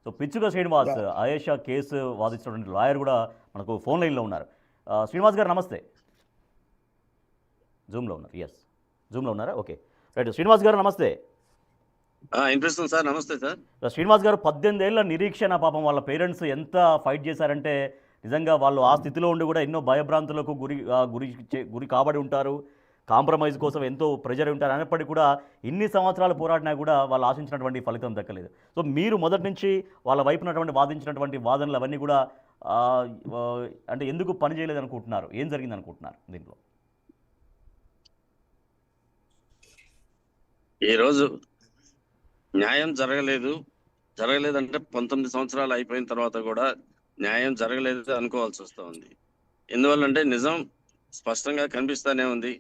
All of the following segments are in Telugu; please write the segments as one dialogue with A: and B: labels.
A: సో పిచ్చుక శ్రీనివాస్ ఆయేషా కేసు వాదించినటువంటి లాయర్ కూడా మనకు ఫోన్ లైన్లో ఉన్నారు. శ్రీనివాస్ గారు నమస్తే. జూమ్లో ఉన్నారు. జూమ్లో ఉన్నారా? Okay, right. శ్రీనివాస్ గారు నమస్తే.
B: వినిపిస్తుంది సార్. నమస్తే సార్.
A: శ్రీనివాస్ గారు 18 ఏళ్ల నిరీక్షణ, పాపం వాళ్ళ పేరెంట్స్ ఎంత ఫైట్ చేశారంటే నిజంగా వాళ్ళు ఆ స్థితిలో ఉండి కూడా ఎన్నో భయభ్రాంతులకు గురి కాబడి ఉంటారు. కాంప్రమైజ్ కోసం ఎంతో ప్రెజర్ ఉంటారు. అయినప్పటికీ కూడా ఇన్ని సంవత్సరాలు పోరాడినా కూడా వాళ్ళు ఆశించినటువంటి ఫలితం దక్కలేదు. సో మీరు మొదటి నుంచి వాళ్ళ వైపునటువంటి వాదించినటువంటి వాదనలు అవన్నీ కూడా అంటే ఎందుకు పని చేయలేదు అనుకుంటున్నారు? ఏం జరిగింది అనుకుంటున్నారు దీంట్లో?
B: ఈరోజు న్యాయం జరగలేదంటే 19 సంవత్సరాలు అయిపోయిన తర్వాత కూడా న్యాయం జరగలేదు అనుకోవాల్సి వస్తూ ఉంది. ఎందువల్లంటే నిజం స్పష్టంగా కనిపిస్తానే ఉంది.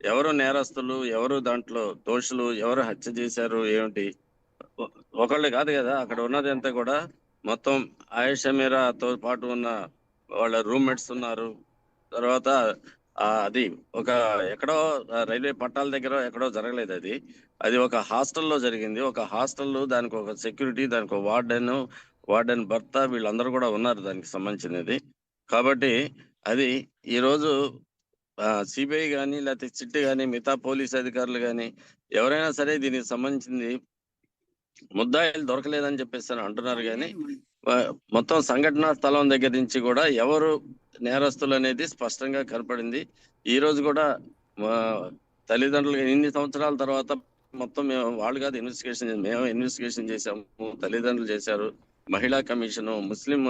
B: ఎవరు నేరస్తులు, ఎవరు దాంట్లో దోషులు, ఎవరు హత్య చేశారు ఏమిటి ఒకళ్ళు కాదు కదా. అక్కడ ఉన్నది అంతా కూడా మొత్తం ఆయేషా మీరాతో పాటు ఉన్న వాళ్ళ రూమ్మేట్స్ ఉన్నారు. తర్వాత అది ఒక ఎక్కడో రైల్వే పట్టాల దగ్గర ఎక్కడో జరగలేదు. అది ఒక హాస్టల్లో జరిగింది. ఒక హాస్టల్, దానికి ఒక సెక్యూరిటీ, దానికి ఒక వార్డెన్ భర్త, వీళ్ళందరూ కూడా ఉన్నారు దానికి సంబంధించినది. కాబట్టి అది ఈరోజు సిబిఐ కానీ లేకపోతే సిట్ కానీ మిగతా పోలీస్ అధికారులు కానీ ఎవరైనా సరే దీనికి సంబంధించింది ముద్దాయిలు దొరకలేదని చెప్పేసి అంటున్నారు. కానీ మొత్తం సంఘటనా స్థలం దగ్గర నుంచి కూడా ఎవరు నేరస్తులు అనేది స్పష్టంగా కనపడింది. ఈ రోజు కూడా తల్లిదండ్రులు ఇన్ని సంవత్సరాల తర్వాత మొత్తం వాళ్ళు కాదు మేము ఇన్వెస్టిగేషన్ చేశాము, తల్లిదండ్రులు చేశారు, మహిళా కమిషన్, ముస్లిం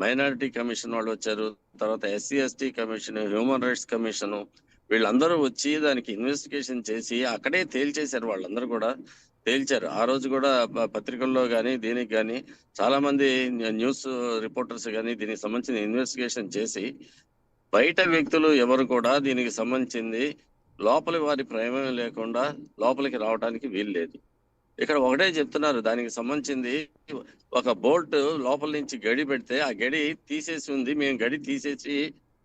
B: మైనారిటీ కమిషన్ వాళ్ళు వచ్చారు, తర్వాత SC ST commission, human rights commission, వీళ్ళందరూ వచ్చి దానికి ఇన్వెస్టిగేషన్ చేసి అక్కడే తేల్చేశారు. వాళ్ళందరూ కూడా తేల్చారు. ఆ రోజు కూడా పత్రికల్లో కానీ దీనికి కానీ చాలా మంది న్యూస్ రిపోర్టర్స్ కానీ దీనికి సంబంధించిన ఇన్వెస్టిగేషన్ చేసి బయట వ్యక్తులు ఎవరు కూడా దీనికి సంబంధించింది లోపలి వారి ప్రమేయం లేకుండా లోపలికి రావడానికి వీలు లేదు. ఇక్కడ ఒకటే చెప్తున్నారు, దానికి సంబంధించింది ఒక బోల్ట్ లోపల నుంచి గడి పెడితే ఆ గడి తీసేసి ఉంది, మేము గడి తీసేసి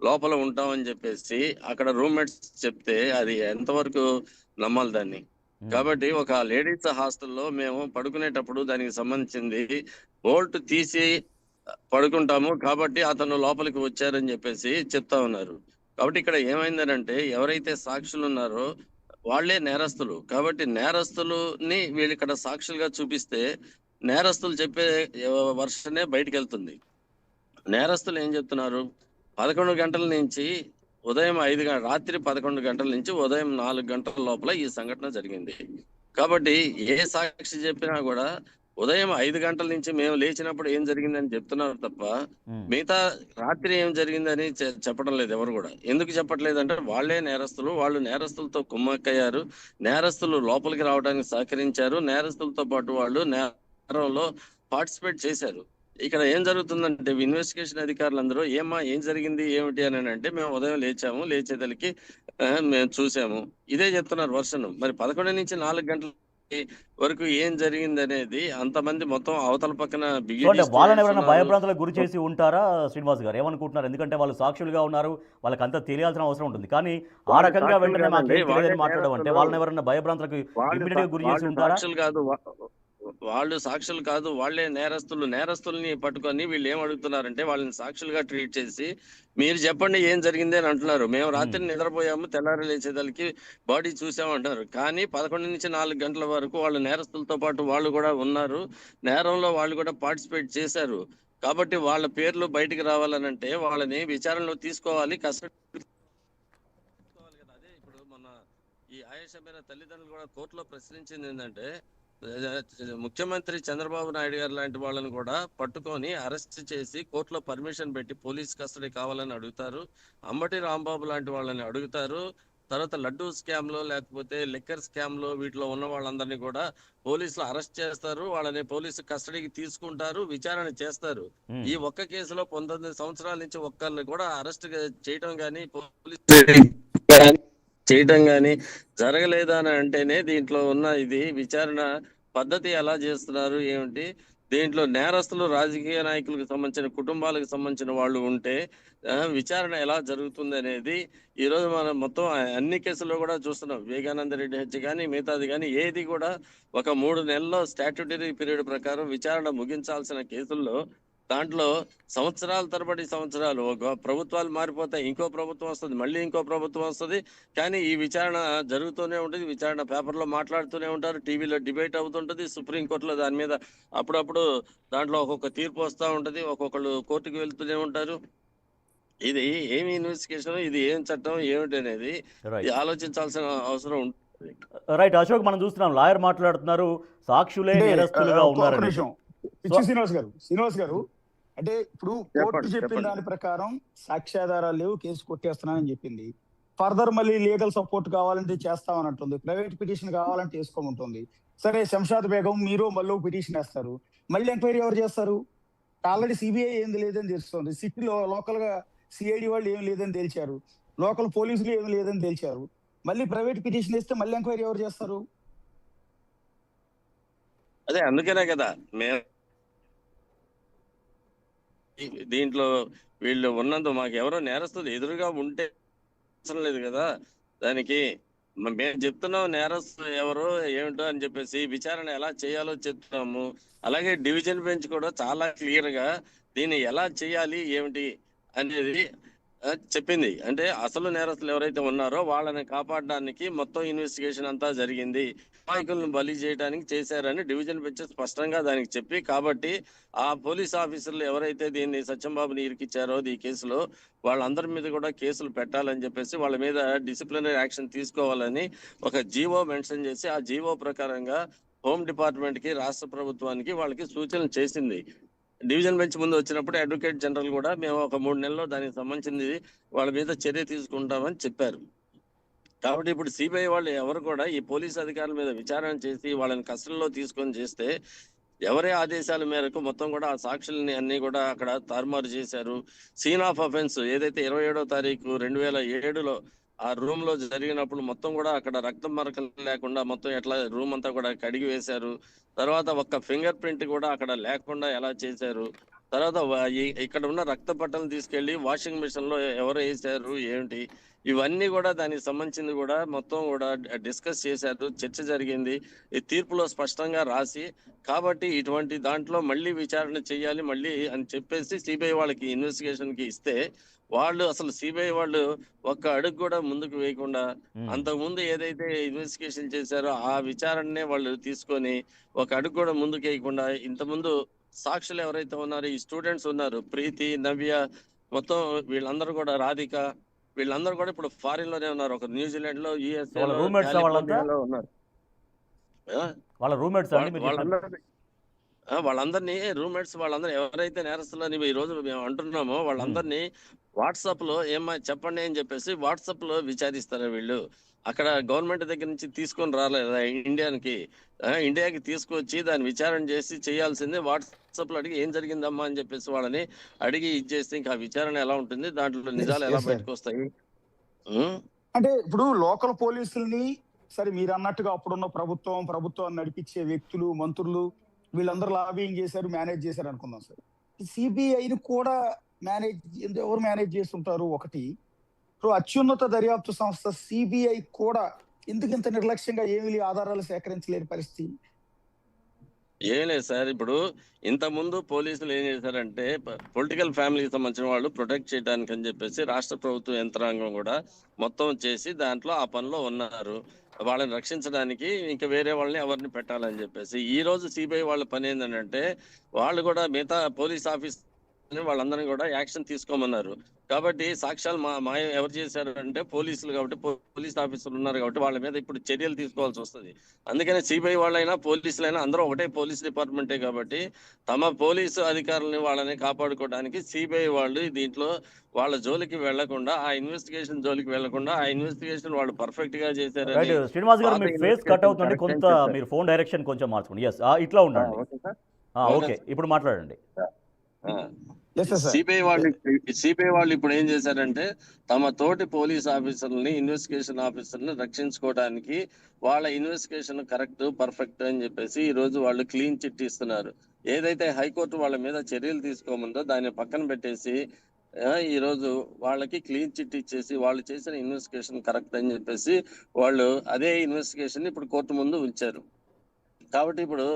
B: లోపల ఉంటామని చెప్పేసి అక్కడ రూమ్మేట్స్ చెప్తే అది ఎంతవరకు నమ్మాలి దాన్ని? కాబట్టి ఒక లేడీస్ హాస్టల్లో మేము పడుకునేటప్పుడు దానికి సంబంధించింది బోల్ట్ తీసి పడుకుంటాము, కాబట్టి అతను లోపలికి వచ్చారని చెప్పేసి చెప్తా ఉన్నారు. కాబట్టి ఇక్కడ ఏమైందనంటే ఎవరైతే సాక్షులు ఉన్నారో వాళ్లే నేరస్తులు. కాబట్టి నేరస్తులని వీళ్ళు ఇక్కడ సాక్షులుగా చూపిస్తే నేరస్తులు చెప్పే వర్షనే బయటికి వెళ్తుంది. నేరస్తులు ఏం చెప్తున్నారు? 11 గంటల నుంచి ఉదయం 5 రాత్రి 11 గంటల నుంచి ఉదయం 4 గంటల లోపల ఈ సంఘటన జరిగింది. కాబట్టి ఏ సాక్షి చెప్పినా కూడా ఉదయం 5 గంటల నుంచి మేము లేచినప్పుడు ఏం జరిగిందని చెప్తున్నారు తప్ప మిగతా రాత్రి ఏం జరిగిందని చెప్పడం లేదు ఎవరు కూడా. ఎందుకు చెప్పట్లేదంటే వాళ్లే నేరస్తులు, వాళ్ళు నేరస్తులతో కుమ్మక్కయ్యారు, నేరస్తులు లోపలికి రావడానికి సహకరించారు, నేరస్తులతో పాటు వాళ్ళు నేరంలో పార్టిసిపేట్ చేశారు. ఇక్కడ ఏం జరుగుతుందంటే ఇన్వెస్టిగేషన్ అధికారులందరూ ఏం జరిగింది ఏమిటి అని అంటే మేము ఉదయం లేచాము, లేచేదలికి మేము చూసాము, ఇదే చెప్తున్నారు వర్షన్. మరి 11 నుంచి 4 గంటల వరకు ఏం జరిగింది అనేది అంతమంది మొత్తం అవతల పక్కన
A: వాళ్ళని ఎవరైనా భయభ్రాంతులకు గురి చేసి ఉంటారా శ్రీనివాస్ గారు? ఏమనుకుంటున్నారు? ఎందుకంటే వాళ్ళు సాక్షులుగా ఉన్నారు, వాళ్ళకి అంతా తెలియాల్సిన అవసరం ఉంటుంది. కానీ ఆ రకంగా వెంటనే మాట్లాడడం అంటే వాళ్ళని ఎవరైనా భయభ్రాంతులకు ఇమ్మీడియట్ గా గురి చేసి ఉంటారా?
B: వాళ్ళు సాక్షులు కాదు, వాళ్లే నేరస్తుల్ని పట్టుకొని వీళ్ళు ఏం అడుగుతున్నారంటే వాళ్ళని సాక్షులుగా ట్రీట్ చేసి మీరు చెప్పండి ఏం జరిగింది అని అంటున్నారు. మేము రాత్రి నిద్రపోయాము, తెల్లారి లేచేదానికి బాడీ చూసాము అంటున్నారు. కానీ 11 నుంచి 4 గంటల వరకు వాళ్ళు నేరస్తులతో పాటు వాళ్ళు కూడా ఉన్నారు, నేరంలో వాళ్ళు కూడా పార్టిసిపేట్ చేశారు. కాబట్టి వాళ్ళ పేర్లు బయటికి రావాలనంటే వాళ్ళని విచారణలో తీసుకోవాలి, కస్టడీ కదా. అదే ఇప్పుడు మొన్న ఈ ఆయేషా మీరా తల్లిదండ్రులు కూడా కోర్టులో ప్రశ్నించింది ఏంటంటే ముఖ్యమంత్రి చంద్రబాబు నాయుడు గారు లాంటి వాళ్ళని కూడా పట్టుకొని అరెస్ట్ చేసి కోర్టులో పర్మిషన్ పెట్టి పోలీస్ కస్టడీ కావాలని అడుగుతారు, అంబటి రాంబాబు లాంటి వాళ్ళని అడుగుతారు, తర్వాత లడ్డూ స్కామ్ లో లేకపోతే లిక్కర్ స్కామ్ లో వీటిలో ఉన్న వాళ్ళందరినీ కూడా పోలీసులు అరెస్ట్ చేస్తారు, వాళ్ళని పోలీసు కస్టడీకి తీసుకుంటారు, విచారణ చేస్తారు. ఈ ఒక్క కేసులో 19 సంవత్సరాల నుంచి ఒక్కరిని కూడా అరెస్ట్ చేయడం కానీ చేయటం గాని జరగలేదా అని అంటేనే దీంట్లో ఉన్న ఇది విచారణ పద్ధతి ఎలా చేస్తున్నారు ఏమిటి? దీంట్లో నేరస్తులు రాజకీయ నాయకులకు సంబంధించిన కుటుంబాలకు సంబంధించిన వాళ్ళు ఉంటే విచారణ ఎలా జరుగుతుంది అనేది ఈ రోజు మనం మొత్తం అన్ని కేసుల్లో కూడా చూస్తున్నాం. వివేకానంద రెడ్డి హత్య కానీ మిగతాది కానీ ఏది కూడా ఒక 3 నెలల్లో స్టాట్యూటరీ పీరియడ్ ప్రకారం విచారణ ముగించాల్సిన కేసుల్లో దాంట్లో సంవత్సరాల తరబడి సంవత్సరాలు ఒక ప్రభుత్వాలు మారిపోతాయి, ఇంకో ప్రభుత్వం వస్తుంది, మళ్ళీ ఇంకో ప్రభుత్వం వస్తుంది, కానీ ఈ విచారణ జరుగుతూనే ఉంటుంది. విచారణ పేపర్లో మాట్లాడుతూనే ఉంటారు, టీవీలో డిబేట్ అవుతుంటది, సుప్రీంకోర్టులో దాని మీద అప్పుడప్పుడు దాంట్లో ఒక్కొక్క తీర్పు వస్తూ ఉంటది, ఒక్కొక్కళ్ళు కోర్టుకు వెళ్తూనే ఉంటారు. ఇది ఏమి ఇన్వెస్టిగేషన్, ఇది ఏం చట్టం ఏమిటి అనేది ఆలోచించాల్సిన అవసరం ఉంటుంది.
A: రైట్ అశోక్, మనం చూస్తున్నాం లాయర్ మాట్లాడుతున్నారు, సాక్షులే నేరస్తులుగా ఉన్నారని.
C: శ్రీనివాస్ గారు అంటే ఇప్పుడు కోర్టు చెప్పిన దాని ప్రకారం సాక్ష్యాధారాలు లేవు, కేసు కొట్టేస్తున్నానని చెప్పింది. ఫర్దర్ మళ్ళీ లీగల్ సపోర్ట్ కావాలంటే చేస్తామని అంటుంది, ప్రైవేట్ పిటిషన్ కావాలంటే వేసుకోమంటుంది. సరే, శంషాద్ బేగం మీరు మళ్ళీ పిటిషన్ వేస్తారు, మళ్ళీ ఎంక్వైరీ ఎవరు చేస్తారు? ఆల్రెడీ సిబిఐ ఏంది లేదని తెలుస్తుంది, సిటీలో లోకల్ గా సిఐడి వాళ్ళు ఏం లేదని తేల్చారు, లోకల్ పోలీసులు ఏం లేదని తేల్చారు. మళ్ళీ ప్రైవేట్ పిటిషన్ వేస్తే మళ్ళీ ఎంక్వైరీ ఎవరు చేస్తారు?
B: అదే అందుకనే కదా మేము దీంట్లో వీళ్ళు ఉన్నంత మాకు ఎవరో నేరస్తులు ఎదురుగా ఉంటే అవసరం లేదు కదా. దానికి మేము చెప్తున్నాం నేరస్తులు ఎవరో ఏమిటో అని చెప్పేసి విచారణ ఎలా చేయాలో చెప్తున్నాము. అలాగే డివిజన్ బెంచ్ కూడా చాలా క్లియర్ గా దీన్ని ఎలా చేయాలి ఏమిటి అనేది చెప్పింది. అంటే అసలు నేరస్తులు ఎవరైతే ఉన్నారో వాళ్ళని కాపాడడానికి మొత్తం ఇన్వెస్టిగేషన్ అంతా జరిగింది, నాయకులను బలి చేయడానికి చేశారని డివిజన్ బెంచ్ స్పష్టంగా దానికి చెప్పి, కాబట్టి ఆ పోలీస్ ఆఫీసర్లు ఎవరైతే దీన్ని సత్యంబాబుని ఇరికిచ్చారో ఈ కేసులో వాళ్ళందరి మీద కూడా కేసులు పెట్టాలని చెప్పేసి, వాళ్ళ మీద డిసిప్లినరీ యాక్షన్ తీసుకోవాలని ఒక జీవో మెన్షన్ చేసి, ఆ జీవో ప్రకారంగా హోమ్ డిపార్ట్మెంట్ కి రాష్ట్ర ప్రభుత్వానికి వాళ్ళకి సూచనలు చేసింది. డివిజన్ బెంచ్ ముందు వచ్చినప్పుడు అడ్వకేట్ జనరల్ కూడా మేము ఒక 3 నెలల్లో దానికి సంబంధించింది వాళ్ళ మీద చర్య తీసుకుంటామని చెప్పారు. కాబట్టి ఇప్పుడు సిబిఐ వాళ్ళు ఎవరు కూడా ఈ పోలీస్ అధికారుల మీద విచారణ చేసి వాళ్ళని కస్టడీలో తీసుకొని చేస్తే, ఎవరి ఆదేశాల మేరకు మొత్తం కూడా ఆ సాక్షుల్ని అన్ని కూడా అక్కడ తారుమారు చేశారు. సీన్ ఆఫ్ అఫెన్స్ ఏదైతే 27వ తారీఖు 2007లో ఆ రూమ్ లో జరిగినప్పుడు మొత్తం కూడా అక్కడ రక్తం మరకలు లేకుండా మొత్తం ఎట్లా రూమ్ అంతా కూడా కడిగి వేశారు. తర్వాత ఒక్క ఫింగర్ ప్రింట్ కూడా అక్కడ లేకుండా ఎలా చేశారు. తర్వాత ఇక్కడ ఉన్న రక్త పట్టలను తీసుకెళ్లి వాషింగ్ మిషన్ లో ఎవరు వేసారు ఏమిటి, ఇవన్నీ కూడా దానికి సంబంధించింది కూడా మొత్తం కూడా డిస్కస్ చేశారు, చర్చ జరిగింది. ఈ తీర్పులో స్పష్టంగా రాసి, కాబట్టి ఇటువంటి దాంట్లో మళ్ళీ విచారణ చేయాలి మళ్ళీ అని చెప్పేసి సిబిఐ వాళ్ళకి ఇన్వెస్టిగేషన్ కి ఇస్తే, వాళ్ళు అసలు సిబిఐ వాళ్ళు ఒక్క అడుగు కూడా ముందుకు వేయకుండా అంతకుముందు ఏదైతే ఇన్వెస్టిగేషన్ చేశారో ఆ విచారణనే వాళ్ళు తీసుకొని ఒక అడుగు కూడా ముందుకు వేయకుండా, ఇంతకుముందు సాక్షులు ఎవరైతే ఉన్నారో ఈ స్టూడెంట్స్ ఉన్నారు, ప్రీతి, నవ్య, మొత్తం వీళ్ళందరూ కూడా, రాధిక, వీళ్ళందరూ కూడా ఇప్పుడు ఫారిన్ లోనే ఉన్నారు. ఒక న్యూజిలాండ్ లో, యుఎస్ఏ లో, కాలిఫోర్నియాలో ఉన్నారు. వాళ్ళందరినీ రూమ్మేట్స్ వాళ్ళందరూ ఎవరైతే నేరస్తులు అని ఈ రోజు మేము అంటున్నామో వాళ్ళందరినీ వాట్సాప్ లో ఏమా చెప్పండి అని చెప్పేసి వాట్సాప్ లో విచారిస్తారు వీళ్ళు. అక్కడ గవర్నమెంట్ దగ్గర నుంచి తీసుకొని రాలేదు ఇండియాకి తీసుకొచ్చి దాన్ని విచారణ చేసి చేయాల్సింది వాట్సాప్ లో అడిగి ఏం జరిగిందమ్మా అని చెప్పేసి వాళ్ళని అడిగి ఇచ్చేస్తే ఇంకా విచారణ ఎలా ఉంటుంది, దాంట్లో నిజాలు ఎలా బయటకు వస్తాయి.
C: అంటే ఇప్పుడు లోకల్ పోలీసుల్ని, సరే మీరు అన్నట్టుగా అప్పుడున్న ప్రభుత్వాన్ని నడిపించే వ్యక్తులు, మంత్రులు, వీళ్ళందరూ లాబింగ్ చేశారు, మేనేజ్ చేశారు అనుకుందాం సార్. సిబిఐని కూడా ఎవరు మేనేజ్ చేస్తుంటారు? ఒకటి, అత్యున్నత దర్యాప్తు సంస్థ సిబిఐ కూడా ఎందుకు ఇంత నిర్లక్ష్యంగా ఏమీ ఆధారాలు సేకరించలేని పరిస్థితి?
B: ఏం లేదు సార్, ఇప్పుడు ఇంత ముందు పోలీసులు ఏం చేశారంటే పొలిటికల్ ఫ్యామిలీకి సంబంధించిన వాళ్ళు ప్రొటెక్ట్ చేయడానికి అని చెప్పేసి రాష్ట్ర ప్రభుత్వ యంత్రాంగం కూడా మొత్తం చేసి దాంట్లో ఆ పనిలో ఉన్నారు. వాళ్ళని రక్షించడానికి ఇంకా వేరే వాళ్ళని ఎవరిని పెట్టాలని చెప్పేసి ఈ రోజు సిబిఐ వాళ్ళ పని ఏంటంటే, వాళ్ళు కూడా మిగతా పోలీస్ ఆఫీస్ వాళ్ళందరినీ కూడా యాక్షన్ తీసుకోమన్నారు. కాబట్టి సాక్ష్యాలు మాయం ఎవరు చేశారు అంటే పోలీసులు, కాబట్టి పోలీస్ ఆఫీసర్లు ఉన్నారు కాబట్టి వాళ్ళ మీద ఇప్పుడు చర్యలు తీసుకోవాల్సి వస్తుంది. అందుకనే సిబిఐ వాళ్ళైనా పోలీసులైనా అందరూ ఒకటే పోలీస్ డిపార్ట్మెంటే కాబట్టి తమ పోలీసు అధికారులని వాళ్ళని కాపాడుకోవడానికి సిబిఐ వాళ్ళు దీంట్లో వాళ్ళ జోలికి వెళ్లకుండా, ఆ ఇన్వెస్టిగేషన్ జోలికి వెళ్లకుండా, ఆ ఇన్వెస్టిగేషన్ వాళ్ళు పర్ఫెక్ట్ గా చేశారని.
A: శ్రీనివాస్ గారు, మీ ఫేస్ కట్ అవుతుంది, కొంత మీరు ఫోన్ డైరెక్షన్ కొంచెం మార్చుకోండి. ఇట్లా ఉండండి. ఓకే, ఇప్పుడు మాట్లాడండి.
B: సిబిఐ వాళ్ళు ఇప్పుడు ఏం చేశారంటే తమ తోటి పోలీస్ ఆఫీసర్లని, ఇన్వెస్టిగేషన్ ఆఫీసర్ని రక్షించుకోవడానికి వాళ్ళ ఇన్వెస్టిగేషన్ కరెక్ట్, పర్ఫెక్ట్ అని చెప్పేసి ఈ రోజు వాళ్ళు క్లీన్ చిట్ ఇస్తున్నారు. ఏదైతే హైకోర్టు వాళ్ళ మీద చర్యలు తీసుకోముందో దాన్ని పక్కన పెట్టేసి ఈ రోజు వాళ్ళకి క్లీన్ చిట్ ఇచ్చేసి వాళ్ళు చేసిన ఇన్వెస్టిగేషన్ కరెక్ట్ అని చెప్పేసి వాళ్ళు అదే ఇన్వెస్టిగేషన్ ఇప్పుడు కోర్టు ముందు ఉంచారు. కాబట్టి ఇప్పుడు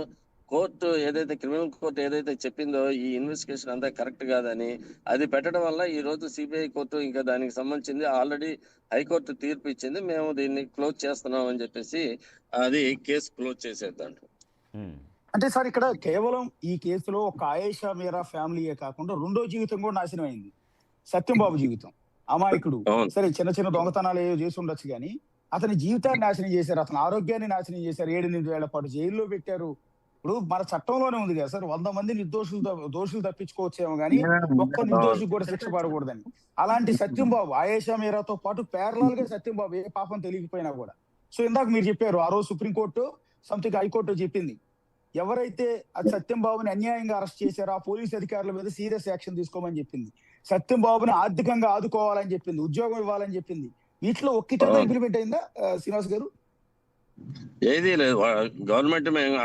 B: కోర్టు ఏదైతే క్రిమినల్ కోర్టు ఏదైతే చెప్పిందో ఈ ఇన్వెస్టిగేషన్ అంతా కరెక్ట్ కాదని అది పెట్టడం వల్ల ఈ రోజు సిబిఐ కోర్టు ఇంకా దానికి సంబంధించింది ఆల్రెడీ హైకోర్టు తీర్పు ఇచ్చింది, మేము దీన్ని క్లోజ్ చేస్తున్నాం అని చెప్పేసి అది కేసు క్లోజ్ చేసేద్దాం.
C: అంటే సార్ ఇక్కడ కేవలం ఈ కేసులో ఒక ఆయేషా మీరా ఫ్యామిలీయే కాకుండా రెండో జీవితం కూడా నాశనం అయింది, సత్యంబాబు జీవితం. అమాయకుడు, సరే చిన్న చిన్న దొంగతనాలు ఏవో చేసి ఉండొచ్చు కానీ అతని జీవితాన్ని నాశనం చేశారు, అతని ఆరోగ్యాన్ని నాశనం చేశారు, 7-8 ఏళ్ల పాటు జైల్లో పెట్టారు. ఇప్పుడు మన చట్టంలోనే ఉంది కదా సార్, 100 మంది దోషులు తప్పించుకోవచ్చేమో కానీ ఒక్క నిర్దోషికి కూడా శిక్ష పడకూడదని. అలాంటి సత్యంబాబు ఆయేషా మీరాతో పాటు ప్యారలల్ గా సత్యంబాబు ఏ పాపం తెలియకపోయినా కూడా. సో ఇందాక మీరు చెప్పారు ఆ రోజు సుప్రీంకోర్టు సంథింగ్ హైకోర్టు చెప్పింది, ఎవరైతే అది సత్యంబాబుని అన్యాయంగా అరెస్ట్ చేశారో ఆ పోలీస్ అధికారుల మీద సీరియస్ యాక్షన్ తీసుకోమని చెప్పింది, సత్యంబాబుని ఆర్థికంగా ఆదుకోవాలని చెప్పింది, ఉద్యోగం ఇవ్వాలని చెప్పింది. వీటిలో ఒక్కటైనా ఇంప్లిమెంట్ అయిందా శ్రీనివాస్ గారు?
B: ఏదీ లేదు. గవర్నమెంట్ మేము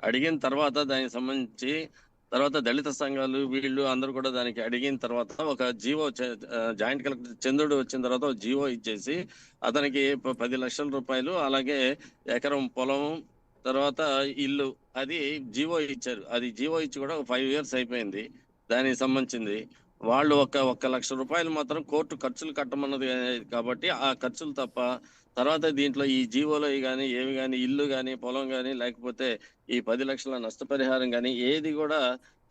B: అడిగిన తర్వాత దానికి సంబంధించి తర్వాత దళిత సంఘాలు వీళ్ళు అందరూ కూడా దానికి అడిగిన తర్వాత ఒక జీవో జాయింట్ కలెక్టర్ చంద్రుడు వచ్చిన తర్వాత ఒక జీవో ఇచ్చేసి అతనికి 10 లక్షల రూపాయలు అలాగే ఎకరం పొలం తర్వాత ఇల్లు అది జీవో ఇచ్చారు. అది జీవో ఇచ్చి కూడా 5 years అయిపోయింది. దానికి సంబంధించింది వాళ్ళు 1 లక్ష రూపాయలు మాత్రం కోర్టు ఖర్చులు కట్టమన్నది కాబట్టి ఆ ఖర్చులు తప్ప తర్వాత దీంట్లో ఈ జీవోలో కానీ ఏవి కానీ ఇల్లు కానీ పొలం కానీ లేకపోతే ఈ 10 లక్షల నష్టపరిహారం కానీ ఏది కూడా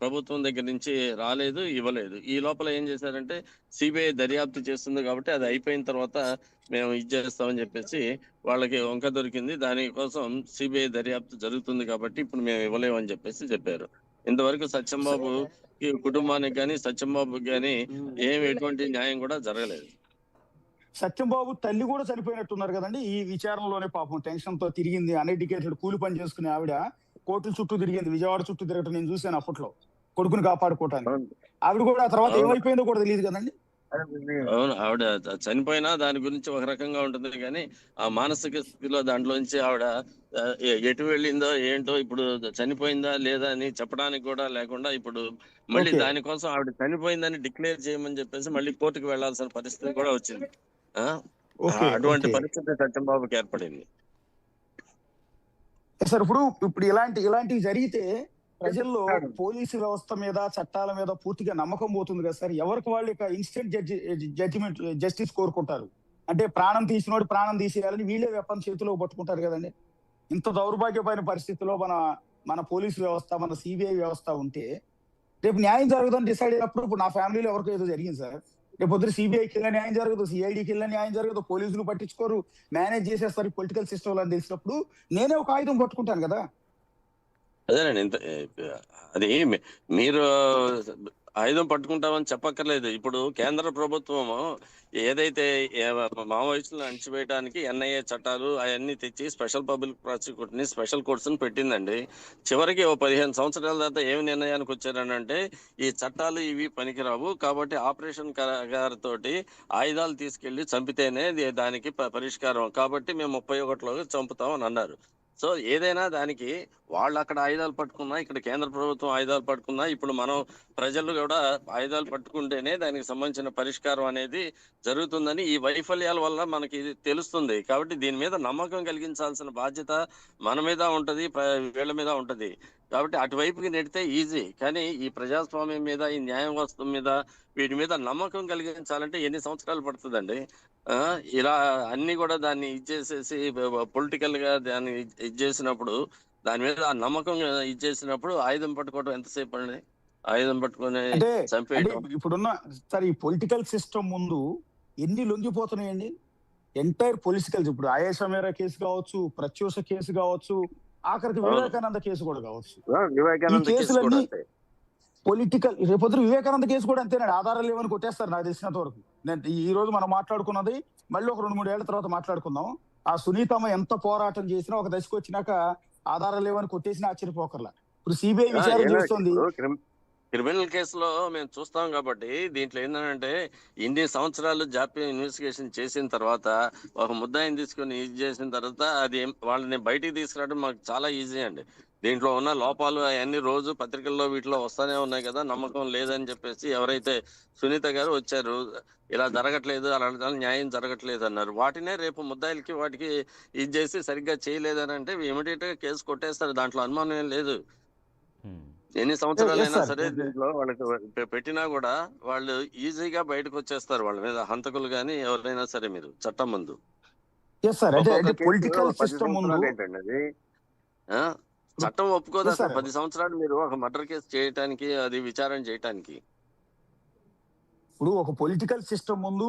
B: ప్రభుత్వం దగ్గర నుంచి రాలేదు, ఇవ్వలేదు. ఈ లోపల ఏం చేశారంటే సిబిఐ దర్యాప్తు చేస్తుంది కాబట్టి అది అయిపోయిన తర్వాత మేము చేస్తామని చెప్పేసి వాళ్ళకి వంక దొరికింది. దానికోసం సిబిఐ దర్యాప్తు జరుగుతుంది కాబట్టి ఇప్పుడు మేము ఇవ్వలేమని చెప్పేసి చెప్పారు. ఇంతవరకు సత్యంబాబు కుటుంబానికి కానీ సత్యంబాబుకి కానీ ఎటువంటి న్యాయం కూడా జరగలేదు.
C: సత్యంబాబు తల్లి కూడా చనిపోయినట్టున్నారు కదండి ఈ విచారణలోనే. పాపం టెన్షన్ తో తిరిగింది, అన్ఎడ్యుకేటెడ్ కూలి పని చేసుకునే ఆవిడ కోర్టుల చుట్టూ తిరిగింది, విజయవాడ చుట్టూ తిరగటం నేను చూశాను అప్పట్లో కొడుకుని కాపాడుకోవటానికి. ఆవిడ కూడా ఆ తర్వాత ఏమైపోయిందో కూడా తెలియదు కదండి.
B: అవును, ఆవిడ చనిపోయినా దాని గురించి ఒక రకంగా ఉంటుంది కానీ ఆ మానసిక స్థితిలో దాంట్లోంచి ఆవిడ ఎటు వెళ్ళిందో ఏంటో ఇప్పుడు చనిపోయిందా లేదా అని చెప్పడానికి కూడా లేకుండా ఇప్పుడు మళ్ళీ దానికోసం ఆవిడ చనిపోయిందని డిక్లేర్ చేయమని చెప్పేసి మళ్ళీ కోర్టుకు వెళ్లాల్సిన పరిస్థితి కూడా వచ్చింది. అటువంటి పరిస్థితి సత్యంబాబుకి ఏర్పడింది.
C: సార్ ఇప్పుడు ఇలాంటివి జరిగితే ప్రజల్లో పోలీసు వ్యవస్థ మీద చట్టాల మీద పూర్తిగా నమ్మకం పోతుంది కదా సార్. ఎవరికి వాళ్ళు ఇక ఇన్స్టెంట్ జస్టిస్ కోరుకుంటారు. అంటే ప్రాణం తీసినోడు ప్రాణం తీసేయాలని వీళ్ళే వెపన్ చేతిలో పట్టుకుంటారు కదండి. ఇంత దౌర్భాగ్యమైన పరిస్థితిలో మన పోలీసు వ్యవస్థ మన సిబిఐ వ్యవస్థ ఉంటే రేపు న్యాయం జరగదని డిసైడ్ అయినప్పుడు ఇప్పుడు నా ఫ్యామిలీలో ఎవరికో ఏదో జరిగింది సార్, రేపు పొద్దున సిబిఐకి వెళ్ళిన న్యాయం జరగదు, సిఐడికి వెళ్ళిన న్యాయం జరగదు, పోలీసులు పట్టించుకోరు, మేనేజ్ చేసేస్తారు పొలిటికల్ సిస్టమ్ అని తెలిసినప్పుడు నేనే ఒక ఆయుధం పట్టుకుంటాను కదా.
B: అదేనండి, అది మీరు ఆయుధం పట్టుకుంటామని చెప్పక్కర్లేదు. ఇప్పుడు కేంద్ర ప్రభుత్వము ఏదైతే మావోయిస్టులను అణచివేయడానికి ఎన్ఐఏ చట్టాలు అవన్నీ తెచ్చి స్పెషల్ పబ్లిక్ ప్రాసిక్యూటర్ ని స్పెషల్ కోర్ట్స్ ని పెట్టిందండి. చివరికి 15 సంవత్సరాల తర్వాత ఏమి నిర్ణయానికి వచ్చారనంటే ఈ చట్టాలు ఇవి పనికిరావు కాబట్టి ఆపరేషన్ తోటి ఆయుధాలు తీసుకెళ్లి చంపితేనే దానికి పరిష్కారం కాబట్టి మేము 31లో చంపుతాం అని అన్నారు. సో ఏదైనా దానికి వాళ్ళు అక్కడ ఆయుధాలు పట్టుకున్నా ఇక్కడ కేంద్ర ప్రభుత్వం ఆయుధాలు పట్టుకున్నా ఇప్పుడు మనం ప్రజలు కూడా ఆయుధాలు పట్టుకుంటేనే దానికి సంబంధించిన పరిష్కారం అనేది జరుగుతుందని ఈ వైఫల్యాల వల్ల మనకి తెలుస్తుంది. కాబట్టి దీని మీద నమ్మకం కలిగించాల్సిన బాధ్యత మన మీద ఉంటది, వీళ్ళ మీద ఉంటది. కాబట్టి అటువైపుకి నెడితే ఈజీ, కానీ ఈ ప్రజాస్వామ్యం మీద ఈ న్యాయ వ్యవస్థ మీద వీటి మీద నమ్మకం కలిగించాలంటే ఎన్ని సంవత్సరాలు పడుతుందండి. ఇలా అన్ని కూడా దాన్ని ఇచ్చేసేసి పొలిటికల్ గా దాన్ని ఇచ్చేసినప్పుడు దాని మీద ఆ నమ్మకం ఇచ్చేసినప్పుడు ఆయుధం పట్టుకోవడం ఎంతసేపు అండి, ఆయుధం పట్టుకుని చంపేయడం.
C: ఇప్పుడున్న సార్ ఈ పొలిటికల్ సిస్టమ్ ముందు ఎన్ని లొంగిపోతున్నాయండి. ఎంటైర్ పొలిటికల్ ఇప్పుడు ఆయేషా మీరా కేసు కావచ్చు, ప్రత్యూష కేసు కావచ్చు, ఆఖరికి వివేకానంద కేసు కూడా కావచ్చు. పొలిటికల్ రేపొద్దు వివేకానంద కేసు కూడా అంతేనండి, ఆధారాలు లేవని కొట్టేస్తారు నాకు తెలిసినంత వరకు. ఈ రోజు మనం మాట్లాడుకున్నది మళ్ళీ ఒక 2-3 ఏళ్ల తర్వాత మాట్లాడుకుందాం. ఆ సునీతమ్మ ఎంత పోరాటం చేసినా ఒక దశకు వచ్చినాక ఆధారాలు లేవని కొట్టేసినా ఆశ్చర్యపోకర్లా. ఇప్పుడు సిబిఐ విచారణ చేస్తుంది.
B: క్రిమినల్ కేసులో మేము చూస్తాం కాబట్టి దీంట్లో ఏంటంటే ఇన్ని సంవత్సరాలు జాప్యం ఇన్వెస్టిగేషన్ చేసిన తర్వాత ఒక ముద్దాయిని తీసుకొని ఇది చేసిన తర్వాత అది వాళ్ళని బయటికి తీసుకురావడం మాకు చాలా ఈజీ అండి. దీంట్లో ఉన్న లోపాలు అవన్నీ రోజు పత్రికల్లో వీటిలో వస్తానే ఉన్నాయి కదా, నమ్మకం లేదని చెప్పేసి ఎవరైతే సునీత గారు వచ్చారు, ఇలా జరగట్లేదు, అలా న్యాయం జరగట్లేదు అన్నారు, వాటినే రేపు ముద్దాయిలకి వాటికి ఇది చేసి సరిగ్గా చేయలేదని అంటే ఇమీడియట్ గా కేసు కొట్టేస్తారు, దాంట్లో అనుమానం ఏం లేదు. ఎన్ని సంవత్సరాలైనా
C: sir.
B: సరే దీంట్లో వాళ్ళకి పెట్టినా కూడా వాళ్ళు ఈజీగా బయటకు వచ్చేస్తారు, వాళ్ళ మీద హంతకులు గాని ఎవరైనా సరే మీరు చట్టం ముందు.
C: ఎస్ సార్, అంటే
B: ఒక్కొక్క
C: అంటే
B: కేసు
C: పొలిటికల్
B: 10
C: సిస్టమ్ ముందు
B: సంవత్సరాలు ఏంటండి అది? ఆ? చట్టం ఒప్పుకోదు
C: Yes,
B: అసలు
C: sir.
B: 10 సంవత్సరాలు మీరు ఒక మర్డర్ కేసు చేయటానికి, అది విచారణ చేయటానికి.
C: ఇప్పుడు ఒక పొలిటికల్ సిస్టమ్ ముందు